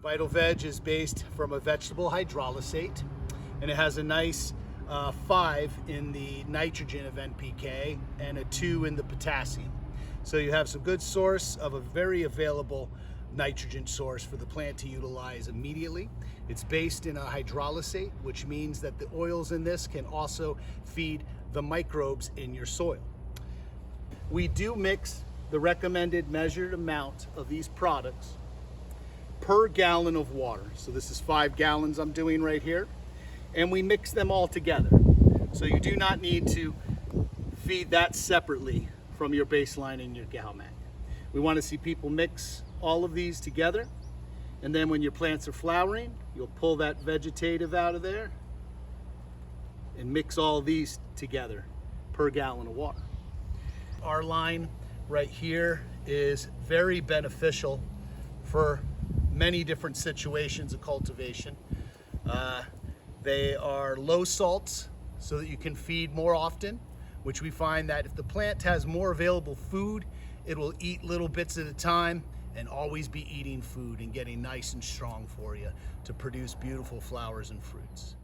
Vital Veg is based from a vegetable hydrolysate, and it has a nice 5 in the nitrogen of NPK and a 2 in the potassium. So you have some good source of a very available nitrogen source for the plant to utilize immediately. It's based in a hydrolysate, which means that the oils in this can also feed the microbes in your soil. We do mix the recommended measured amount of these products per gallon of water. So this is 5 gallons I'm doing right here. And we mix them all together. So you do not need to feed that separately from your baseline and your GalMag. We want to see people mix all of these together. And then when your plants are flowering, you'll pull that vegetative out of there and mix all these together per gallon of water. Our line right here is very beneficial for many different situations of cultivation. They are low salts so that you can feed more often, which we find that if the plant has more available food, it will eat little bits at a time and always be eating food and getting nice and strong for you to produce beautiful flowers and fruits.